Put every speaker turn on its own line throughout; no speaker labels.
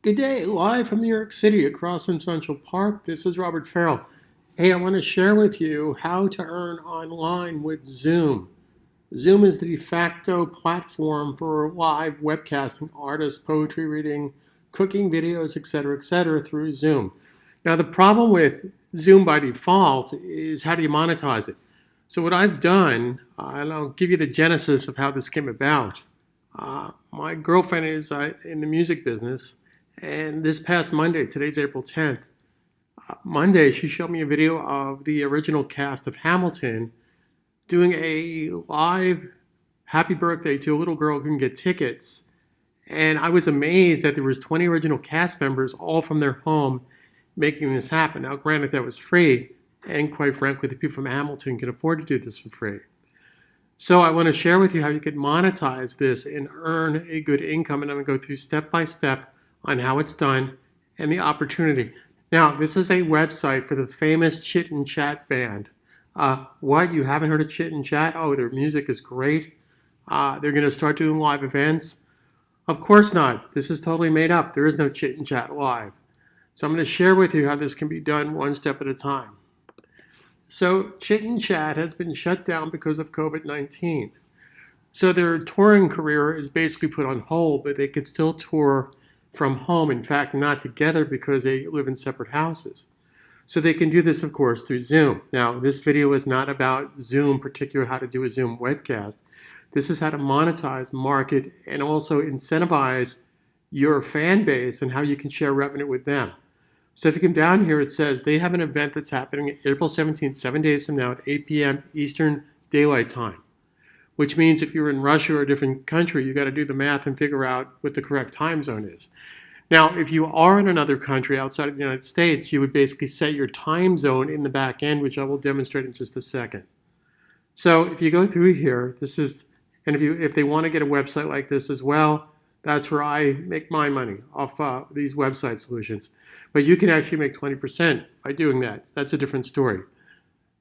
Good day, live from New York City across from Central Park. This is Robert Farrell. Hey, I want to share with you how to earn online with Zoom. Zoom is the de facto platform for live webcasting, artists, poetry reading, cooking videos, etc., through Zoom. Now, the problem with Zoom by default is how do you monetize it? So what I've done, and I'll give you the genesis of how this came about. My girlfriend is in the music business, and this past Monday, today's April 10th, Monday, she showed me a video of the original cast of Hamilton doing a live happy birthday to a little girl who can get tickets. And I was amazed that there was 20 original cast members all from their home making this happen. Now, granted, that was free, and quite frankly, the people from Hamilton can afford to do this for free. So I want to share with you how you can monetize this and earn a good income. And I'm going to go through step by step on how it's done and the opportunity. Now, this is a website for the famous Chit and Chat band. What? You haven't heard of Chit and Chat? Oh, their music is great. They're going to start doing live events. Of course not. This is totally made up. There is no Chit and Chat live. So I'm going to share with you how this can be done one step at a time. So Chit and Chat has been shut down because of COVID-19. So their touring career is basically put on hold, but they can still tour from home. In fact, not together because they live in separate houses. So they can do this, of course, through Zoom. Now, this video is not about Zoom, particularly how to do a Zoom webcast. This is how to monetize, market, and also incentivize your fan base and how you can share revenue with them. So if you come down here, it says they have an event that's happening April 17th, 7 days from now at 8 p.m. Eastern Daylight Time, which means if you're in Russia or a different country, you got to do the math and figure out what the correct time zone is. Now, if you are in another country outside of the United States, you would basically set your time zone in the back end, which I will demonstrate in just a second. So if you go through here, this is, and if they want to get a website like this as well, that's where I make my money off these website solutions. But you can actually make 20% by doing that. That's a different story.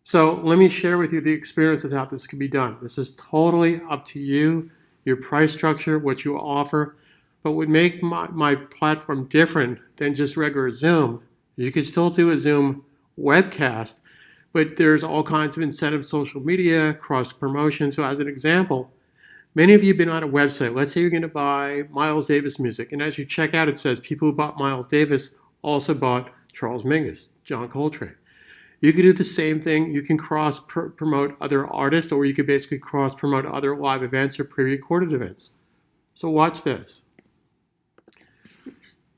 So let me share with you the experience of how this can be done. This is totally up to you, your price structure, what you offer. But what would make my platform different than just regular Zoom, you can still do a Zoom webcast, but there's all kinds of incentives, social media, cross promotion. So as an example, many of you have been on a website. Let's say you're going to buy Miles Davis music. And as you check out, it says people who bought Miles Davis also bought Charles Mingus, John Coltrane. You can do the same thing. You can cross-promote other artists, or you can basically cross-promote other live events or pre-recorded events. So watch this.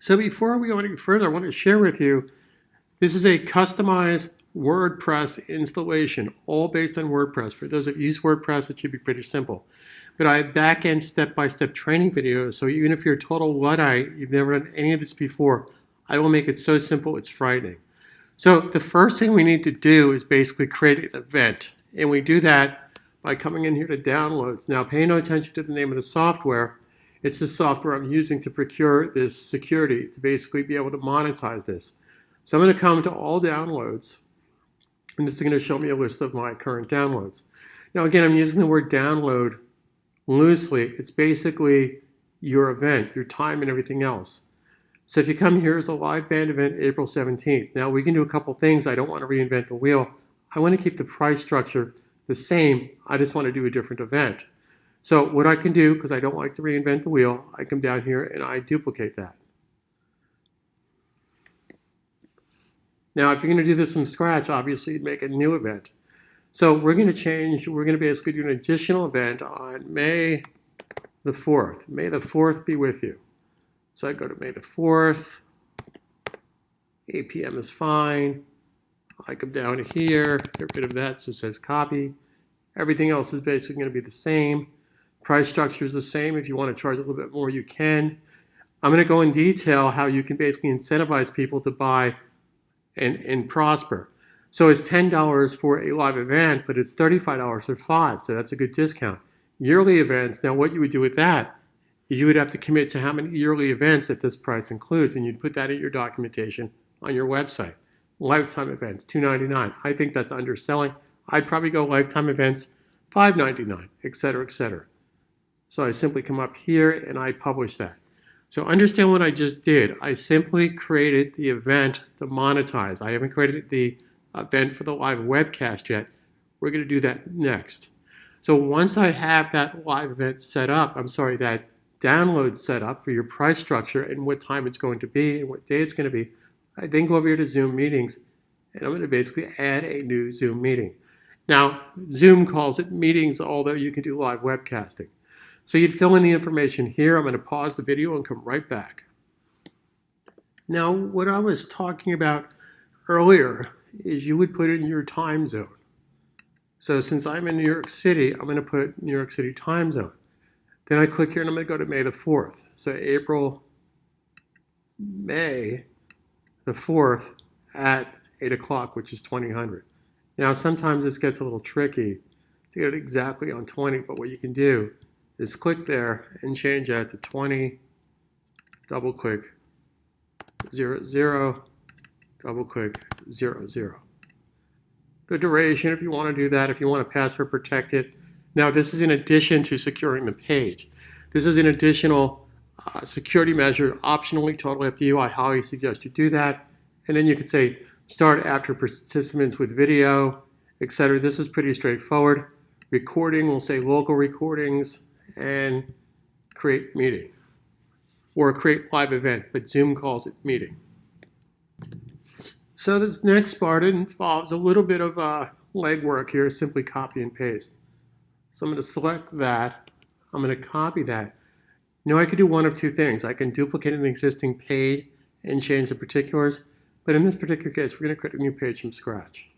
So before we go any further, I want to share with you, this is a customized WordPress installation, all based on WordPress. For those that use WordPress, it should be pretty simple. But I have back-end step-by-step training videos, so even if you're a total Luddite, you've never done any of this before, I will make it so simple it's frightening. So the first thing we need to do is basically create an event. And we do that by coming in here to downloads. Now pay no attention to the name of the software. It's the software I'm using to procure this security to basically be able to monetize this. So I'm going to come to all downloads, and this is going to show me a list of my current downloads. Now again, I'm using the word download loosely. It's basically your event, your time, and everything else. So if you come here as a live band event, April 17th. Now we can do a couple things. I don't want to reinvent the wheel. I want to keep the price structure the same. I just want to do a different event. So what I can do, because I don't like to reinvent the wheel, I come down here and I duplicate that. Now if you're going to do this from scratch, obviously you'd make a new event. So we're going to basically do an additional event on May the 4th. May the 4th be with you. So I go to May the 4th, 8 p.m. is fine. I come down here, get rid of that, so it says copy. Everything else is basically going to be the same. Price structure is the same. If you want to charge a little bit more, you can. I'm going to go in detail how you can basically incentivize people to buy and prosper. So it's $10 for a live event, but it's $35 for 5, so that's a good discount. Yearly events, now what you would do with that, you would have to commit to how many yearly events that this price includes, and you'd put that in your documentation on your website. Lifetime events, $2.99. I think that's underselling. I'd probably go lifetime events, $5.99, etc., etc. So I simply come up here and I publish that. So understand what I just did. I simply created the event, the Monetize. I haven't created the event for the live webcast yet. We're going to do that next. So once I have that live event set up, that download set up for your price structure and what time it's going to be and what day it's going to be, I then go over here to Zoom meetings, and I'm going to basically add a new Zoom meeting. Now, Zoom calls it meetings, although you can do live webcasting. So you'd fill in the information here. I'm going to pause the video and come right back. Now, what I was talking about earlier is you would put in your time zone. So since I'm in New York City, I'm going to put New York City time zone. Then I click here and I'm going to go to May the 4th. So May the 4th at 8 o'clock, which is 2000. Now, sometimes this gets a little tricky to get it exactly on 20, but what you can do is click there and change that to 20, double click 00, double click 00. The duration, if you want to do that, if you want to password protect it. Now, this is in addition to securing the page. This is an additional security measure, optionally, totally up to you. I highly suggest you do that. And then you can say start after participants with video, etc. This is pretty straightforward. Recording, we'll say local recordings, and create meeting. Or create live event, but Zoom calls it meeting. So this next part involves a little bit of legwork here, simply copy and paste. So I'm going to select that. I'm going to copy that. Now I could do one of two things. I can duplicate an existing page and change the particulars, but in this particular case, we're going to create a new page from scratch.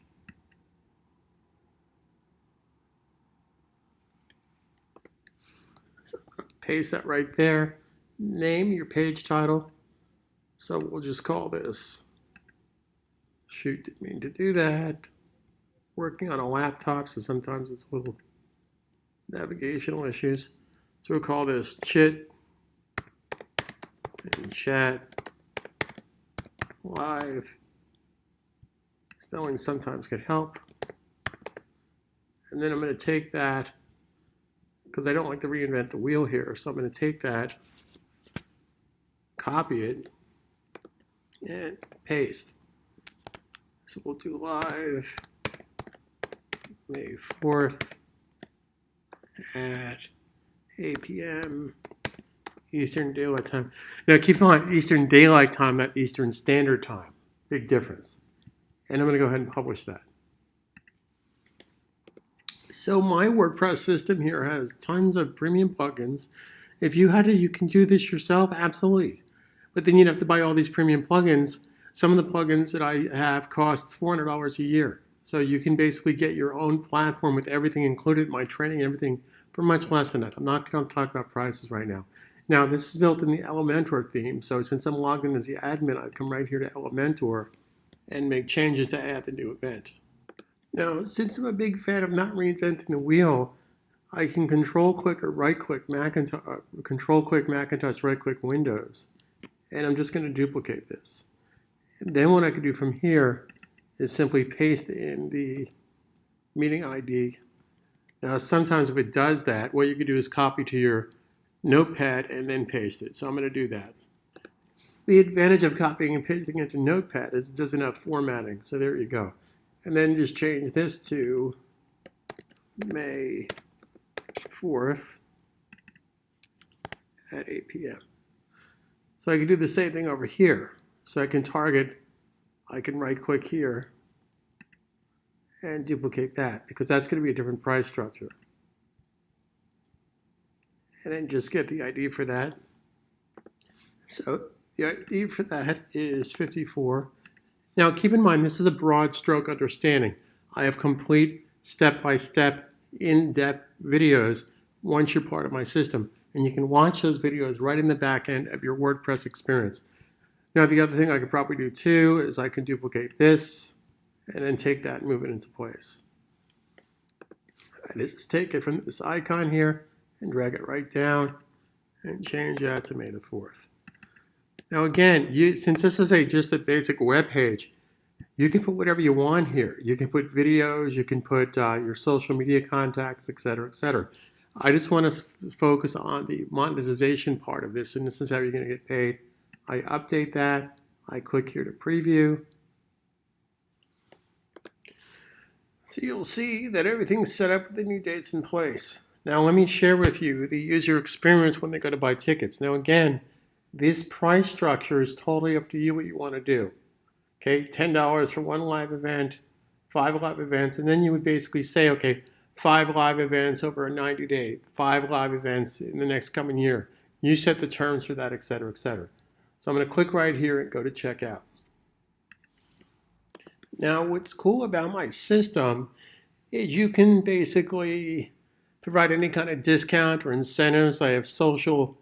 So I'm going to paste that right there. Name your page title. So we'll just call this, shoot, didn't mean to do that. Working on a laptop, so sometimes it's a little navigational issues. So we'll call this chit and chat live. Spelling sometimes can help. And then I'm going to take that, because I don't like to reinvent the wheel here, so I'm going to take that, copy it, and paste. So we'll do live May 4th at 8 p.m. Eastern Daylight Time. Now keep in mind, Eastern Daylight Time, not Eastern Standard Time. Big difference. And I'm going to go ahead and publish that. So my WordPress system here has tons of premium plugins. If you had to, you can do this yourself, absolutely. But then you'd have to buy all these premium plugins. Some of the plugins that I have cost $400 a year. So you can basically get your own platform with everything included, my training and everything, for much less than that. I'm not going to talk about prices right now. Now, this is built in the Elementor theme. So since I'm logged in as the admin, I come right here to Elementor and make changes to add the new event. Now, since I'm a big fan of not reinventing the wheel, I can control-click or right-click Macintosh, control-click Macintosh, right-click Windows. And I'm just going to duplicate this. And then what I can do from here is simply paste in the meeting ID. Now, sometimes if it does that, what you can do is copy to your Notepad and then paste it. So I'm going to do that. The advantage of copying and pasting into Notepad is it doesn't have formatting. So there you go. And then just change this to May 4th at 8 p.m. So I can do the same thing over here. So I can target, I can right-click here and duplicate that, because that's going to be a different price structure. And then just get the ID for that. So the ID for that is 54. Now keep in mind, this is a broad stroke understanding. I have complete step-by-step, in-depth videos once you're part of my system. And you can watch those videos right in the back end of your WordPress experience. Now the other thing I could probably do too is I can duplicate this and then take that and move it into place. I just take it from this icon here and drag it right down and change that to May the 4th. Now again, since this is just a basic web page, you can put whatever you want here. You can put videos, you can put your social media contacts, etc., etc. I just want to focus on the monetization part of this, and this is how you're going to get paid. I update that. I click here to preview. So you'll see that everything's set up with the new dates in place. Now let me share with you the user experience when they go to buy tickets. Now again, this price structure is totally up to you what you want to do. Okay, $10 for one live event, 5 live events, and then you would basically say, okay, 5 live events over a 90-day, 5 live events in the next coming year. You set the terms for that, etc., etc. So I'm going to click right here and go to checkout. Now, what's cool about my system is you can basically provide any kind of discount or incentives. I have social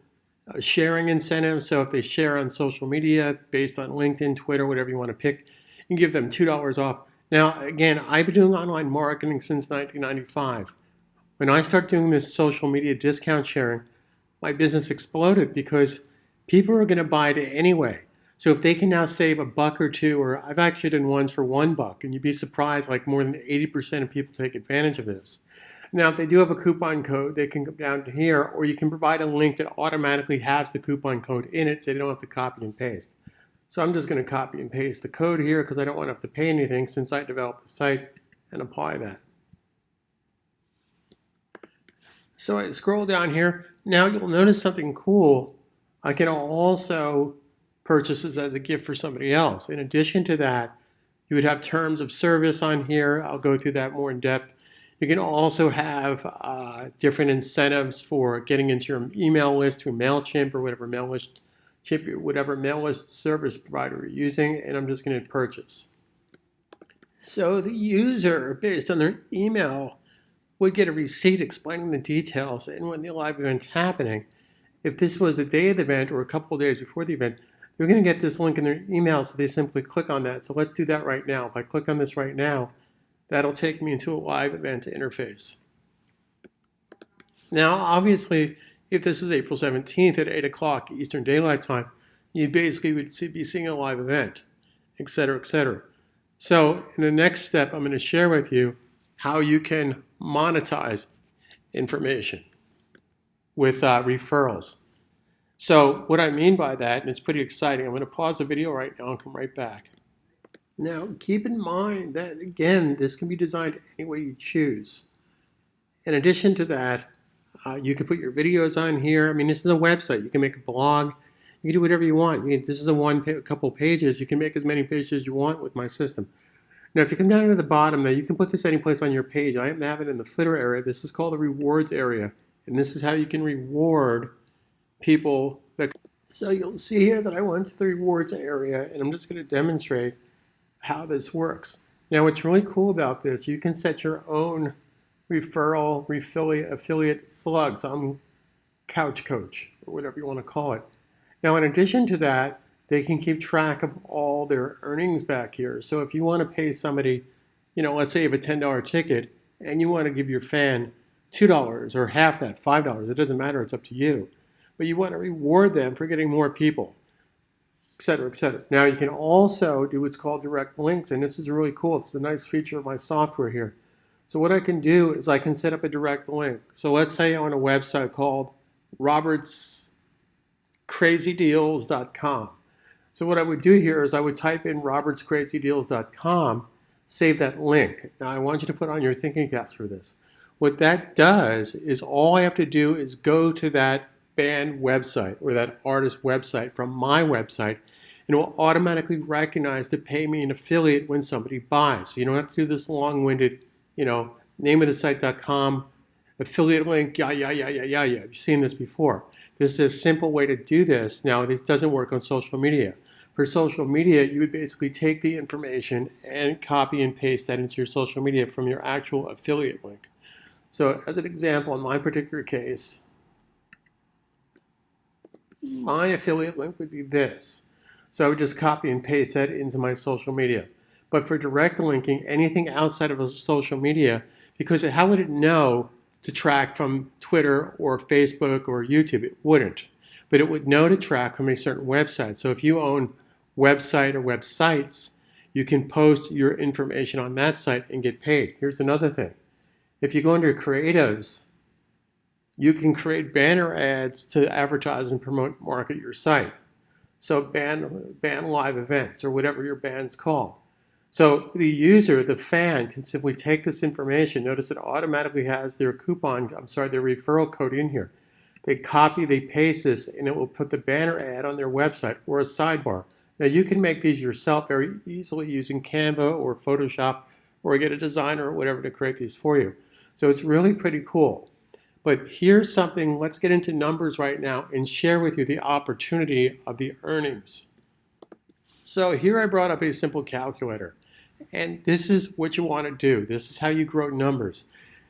sharing incentives. So if they share on social media based on LinkedIn, Twitter, whatever you want to pick, you can give them $2 off. Now, again, I've been doing online marketing since 1995. When I started doing this social media discount sharing, my business exploded because people are going to buy it anyway. So if they can now save $1 or $2, or I've actually done ones for $1, and you'd be surprised, like more than 80% of people take advantage of this. Now, if they do have a coupon code, they can come down to here, or you can provide a link that automatically has the coupon code in it so they don't have to copy and paste. So I'm just going to copy and paste the code here because I don't want to have to pay anything since I developed the site, and apply that. So I scroll down here. Now you'll notice something cool. I can also purchase this as a gift for somebody else. In addition to that, you would have terms of service on here. I'll go through that more in depth. You can also have different incentives for getting into your email list through MailChimp or whatever mail list service provider you're using, and I'm just going to purchase. So the user, based on their email, would get a receipt explaining the details and when the live event's happening. If this was the day of the event or a couple of days before the event, they're going to get this link in their email, so they simply click on that. So let's do that right now. If I click on this right now, that'll take me into a live event interface. Now, obviously, if this is April 17th at 8 o'clock Eastern Daylight Time, you basically would be seeing a live event, etc., etc. So in the next step, I'm going to share with you how you can monetize information with referrals. So what I mean by that, and it's pretty exciting, I'm going to pause the video right now and come right back. Now, keep in mind that, again, this can be designed any way you choose. In addition to that, you can put your videos on here. I mean, this is a website. You can make a blog. You can do whatever you want. This is a couple pages. You can make as many pages as you want with my system. Now, if you come down to the bottom, now you can put this any place on your page. I happen to have it in the footer area. This is called the rewards area. And this is how you can reward people. So you'll see here that I went to the rewards area, and I'm just going to demonstrate how this works. Now, what's really cool about this, you can set your own referral, affiliate slug. So I'm Couch Coach, or whatever you want to call it. Now, in addition to that, they can keep track of all their earnings back here. So if you want to pay somebody, let's say you have a $10 ticket, and you want to give your fan $2 or half that, $5, it doesn't matter, it's up to you. But you want to reward them for getting more people, etc., etc. Now, you can also do what's called direct links, and this is really cool. It's a nice feature of my software here. So what I can do is I can set up a direct link. So let's say on a website called robertscrazydeals.com. So what I would do here is I would type in robertscrazydeals.com, save that link. Now I want you to put on your thinking caps for this. What that does is all I have to do is go to that band website or that artist website from my website, and it will automatically recognize to pay me an affiliate when somebody buys. So you don't have to do this long-winded, name of the site.com, affiliate link, yeah. You've seen this before. This is a simple way to do this. Now, this doesn't work on social media. For social media, you would basically take the information and copy and paste that into your social media from your actual affiliate link. So as an example, in my particular case, my affiliate link would be this. So I would just copy and paste that into my social media. But for direct linking, anything outside of a social media, because how would it know to track from Twitter or Facebook or YouTube? It wouldn't. But it would know to track from a certain website. So if you own website or websites, you can post your information on that site and get paid. Here's another thing. If you go under creatives, You can create banner ads to advertise and promote and market your site. So band live events or whatever your band's called. So the user, the fan, can simply take this information. Notice it automatically has their their referral code in here. They copy, they paste this, and it will put the banner ad on their website or a sidebar. Now you can make these yourself very easily using Canva or Photoshop, or get a designer or whatever to create these for you. So it's really pretty cool. But here's something, let's get into numbers right now and share with you the opportunity of the earnings. So here I brought up a simple calculator. And this is what you want to do. This is how you grow numbers.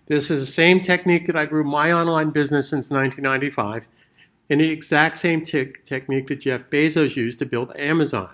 This is the same technique that I grew my online business since 1995, and the exact same technique that Jeff Bezos used to build Amazon.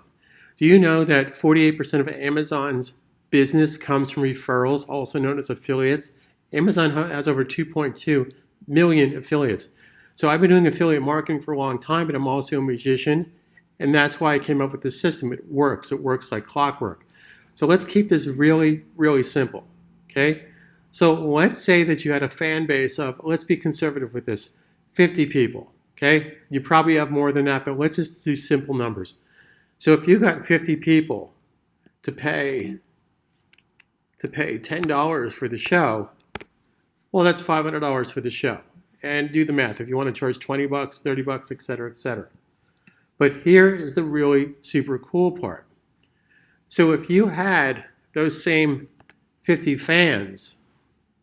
Do you know that 48% of Amazon's business comes from referrals, also known as affiliates? Amazon has over 2.2 million affiliates. So I've been doing affiliate marketing for a long time, but I'm also a magician, and that's why I came up with this system. It works like clockwork. So let's keep this really, really simple, okay? So let's say that you had a fan base of, let's be conservative with this, 50 people, okay? You probably have more than that, but let's just do simple numbers. So if you got 50 people to pay $10 for the show, well, that's $500 for the show. And do the math. If you want to charge 20 bucks, 30 bucks, et cetera, et cetera. But here is the really super cool part. So if you had those same 50 fans,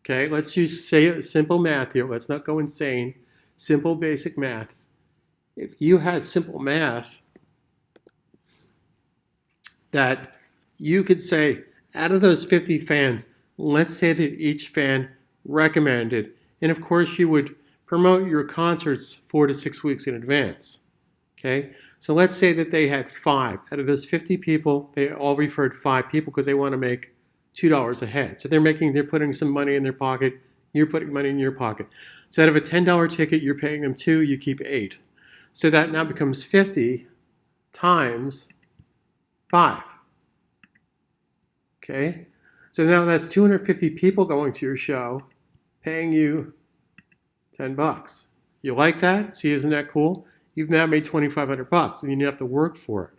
okay, let's just say simple math here. Let's not go insane. Simple basic math. If you had simple math that you could say, out of those 50 fans, let's say that each fan recommended, and of course you would promote your concerts 4 to 6 weeks in advance, okay? So let's say that they had 5. Out of those 50 people, they all referred 5 people because they want to make $2 a head. So they're putting some money in their pocket, you're putting money in your pocket. So out of a $10 ticket, you're paying them 2, you keep 8. So that now becomes 50 times 5. Okay? So now that's 250 people going to your show, paying you 10 bucks. You like that? See, isn't that cool? You've now made 2,500 bucks, and you don't have to work for it.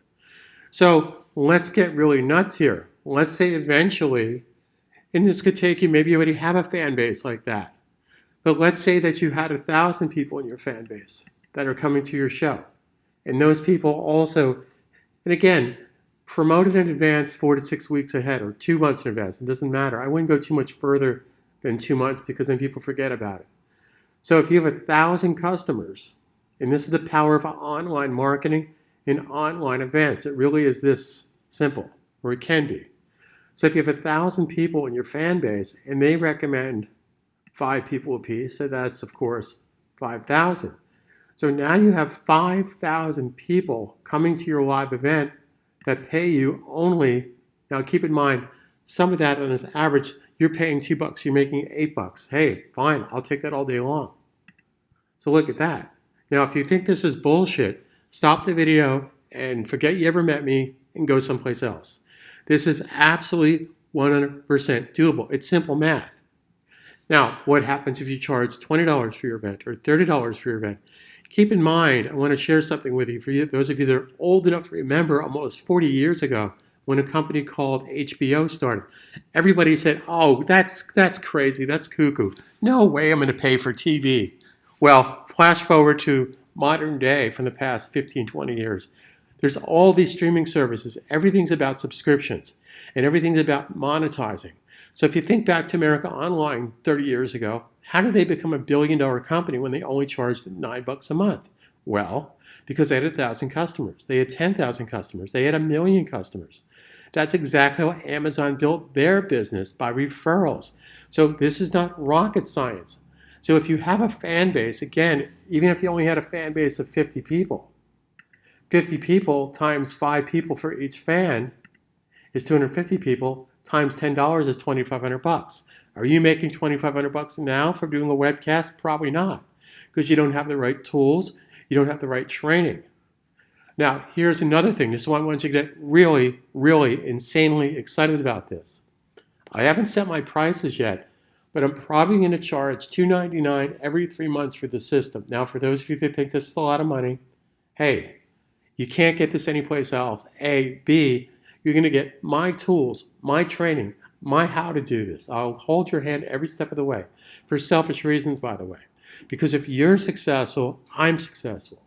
So let's get really nuts here. Let's say eventually, and this could take you, maybe you already have a fan base like that, but let's say that you had 1,000 people in your fan base that are coming to your show. And those people also, and again, promote it in advance 4 to 6 weeks ahead or 2 months in advance. It doesn't matter. I wouldn't go too much further than 2 months because then people forget about it. So if you have 1,000 customers, and this is the power of online marketing and online events. It really is this simple, or it can be. So if you have 1,000 people in your fan base and they recommend 5 people apiece, so that's, of course, 5,000. So now you have 5,000 people coming to your live event that pay you only, now keep in mind, some of that on an average, you're paying $2, you're making $8. Hey, fine, I'll take that all day long. So look at that. Now, if you think this is bullshit, stop the video and forget you ever met me and go someplace else. This is absolutely 100% doable. It's simple math. Now, what happens if you charge $20 for your event or $30 for your event? Keep in mind, I want to share something with you. For you, those of you that are old enough to remember, almost 40 years ago, when a company called HBO started, everybody said, oh, that's crazy, that's cuckoo. No way I'm going to pay for TV. Well, flash forward to modern day from the past 15, 20 years. There's all these streaming services. Everything's about subscriptions, and everything's about monetizing. So if you think back to America Online 30 years ago, how did they become a billion-dollar company when they only charged $9 a month? Well, because they had 1,000 customers. They had 10,000 customers. They had 1 million customers. That's exactly how Amazon built their business, by referrals. So this is not rocket science. So if you have a fan base, again, even if you only had a fan base of 50 people, 50 people times 5 people for each fan is 250 people, times $10 is 2,500 bucks. Are you making 2,500 bucks now for doing a webcast? Probably not, because you don't have the right tools, you don't have the right training. Now, here's another thing. This is why I want you to get really, really insanely excited about this. I haven't set my prices yet, but I'm probably going to charge $2.99 every 3 months for the system. Now, for those of you that think this is a lot of money, hey, you can't get this anyplace else. A. B, you're going to get my tools, my training, my how to do this. I'll hold your hand every step of the way, for selfish reasons, by the way. Because if you're successful, I'm successful.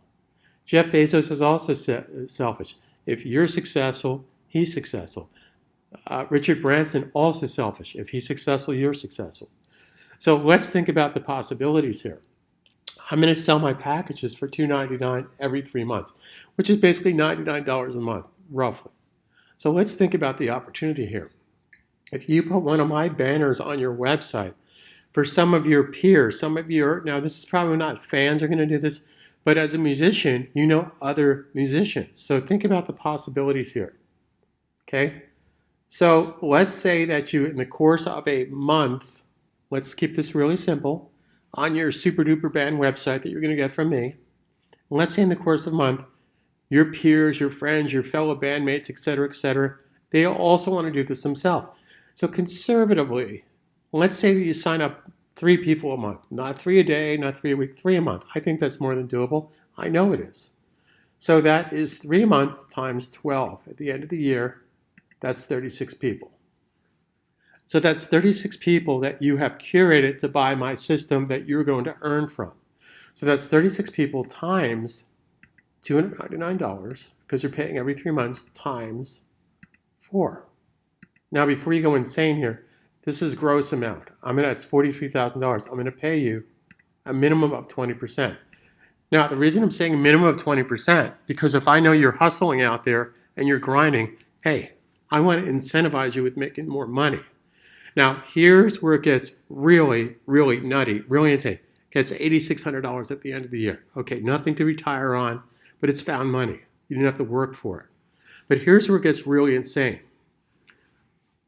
Jeff Bezos is also selfish. If you're successful, he's successful. Richard Branson, also selfish. If he's successful, you're successful. So let's think about the possibilities here. I'm going to sell my packages for $2.99 every 3 months, which is basically $99 a month, roughly. So let's think about the opportunity here. If you put one of my banners on your website, for some of your peers, some of your, now this is probably not fans are going to do this, but as a musician, you know other musicians. So think about the possibilities here, okay? So let's say that you, in the course of a month, let's keep this really simple, on your super duper band website that you're going to get from me, let's say in the course of a month, your peers, your friends, your fellow bandmates, etc., they also want to do this themselves. So conservatively, let's say that you sign up 3 people a month, not 3 a day, not 3 a week, 3 a month. I think that's more than doable. I know it is. So that is 3 a month times 12. At the end of the year, that's 36 people. So that's 36 people that you have curated to buy my system that you're going to earn from. So that's 36 people times $299, because you're paying every 3 months, times 4. Now, before you go insane here, this is gross amount. That's $43,000. I'm going to pay you a minimum of 20%. Now, the reason I'm saying a minimum of 20%, because if I know you're hustling out there and you're grinding, hey, I want to incentivize you with making more money. Now, here's where it gets really, really nutty, really insane. It gets $8,600 at the end of the year. Okay, nothing to retire on, but it's found money. You didn't have to work for it. But here's where it gets really insane.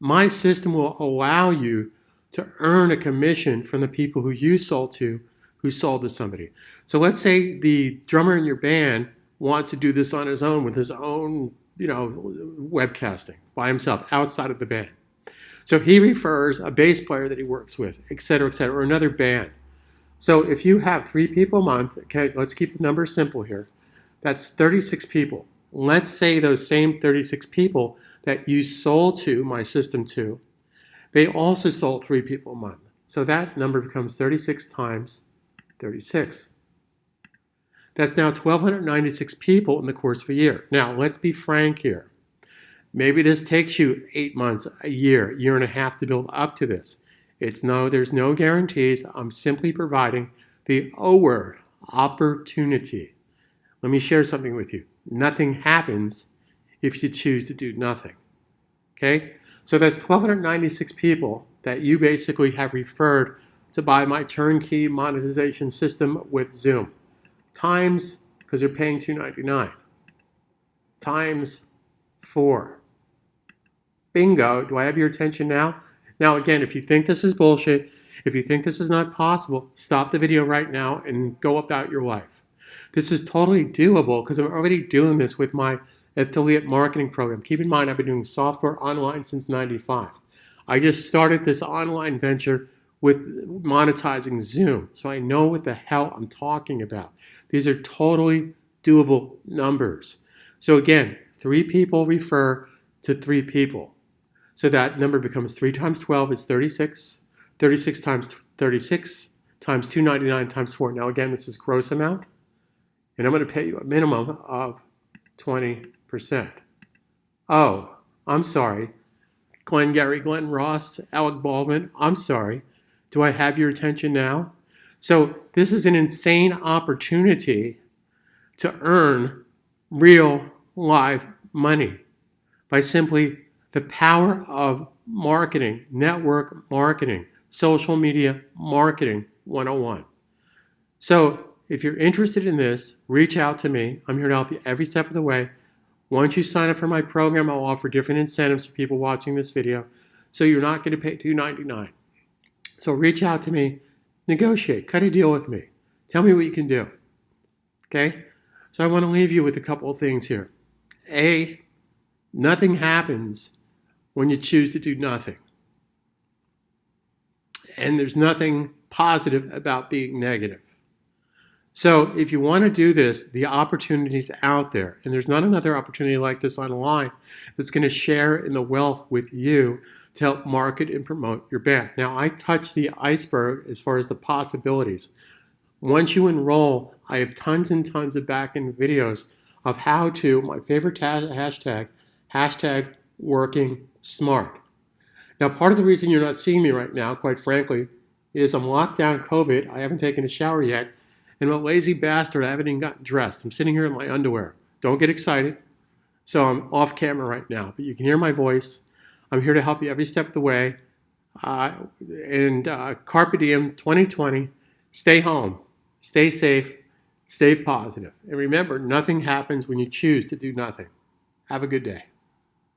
My system will allow you to earn a commission from the people who you sold to, who sold to somebody. So let's say the drummer in your band wants to do this on his own with his own, webcasting by himself outside of the band. So he refers a bass player that he works with, etc., or another band. So if you have 3 people a month, okay, let's keep the numbers simple here. That's 36 people. Let's say those same 36 people that you sold to my system to, they also sold 3 people a month. So that number becomes 36 times 36. That's now 1,296 people in the course of a year. Now, let's be frank here. Maybe this takes you 8 months, a year and a half to build up to this. There's no guarantees. I'm simply providing the O word, opportunity. Let me share something with you. Nothing happens if you choose to do nothing. Okay? So that's 1,296 people that you basically have referred to buy my turnkey monetization system with Zoom. Times, because they're paying $299, times 4. Bingo. Do I have your attention now? Now, again, if you think this is bullshit, if you think this is not possible, stop the video right now and go about your life. This is totally doable because I'm already doing this with my affiliate marketing program. Keep in mind, I've been doing software online since '95. I just started this online venture with monetizing Zoom, so I know what the hell I'm talking about. These are totally doable numbers. So again, 3 people refer to 3 people. So that number becomes 3 times 12 is 36. 36 times 36 times $299 times 4. Now again, this is gross amount. And I'm going to pay you a minimum of 20%. Oh, I'm sorry. Glenn Gary, Glenn Ross, Alec Baldwin, I'm sorry. Do I have your attention now? So this is an insane opportunity to earn real live money by simply the power of marketing, network marketing, social media marketing 101. So if you're interested in this, reach out to me. I'm here to help you every step of the way. Once you sign up for my program, I'll offer different incentives for people watching this video. So you're not going to pay $299. So reach out to me, negotiate, cut a deal with me. Tell me what you can do. Okay? So I want to leave you with a couple of things here. A, nothing happens when you choose to do nothing. And there's nothing positive about being negative. So if you want to do this, the opportunity's out there. And there's not another opportunity like this online that's going to share in the wealth with you to help market and promote your brand. Now, I touched the iceberg as far as the possibilities. Once you enroll, I have tons and tons of back-end videos of how to, my favorite hashtag working smart. Now, part of the reason you're not seeing me right now, quite frankly, is I'm locked down COVID. I haven't taken a shower yet. And I'm a lazy bastard. I haven't even gotten dressed. I'm sitting here in my underwear. Don't get excited. So I'm off camera right now. But you can hear my voice. I'm here to help you every step of the way. Carpe Diem 2020. Stay home. Stay safe. Stay positive. And remember, nothing happens when you choose to do nothing. Have a good day.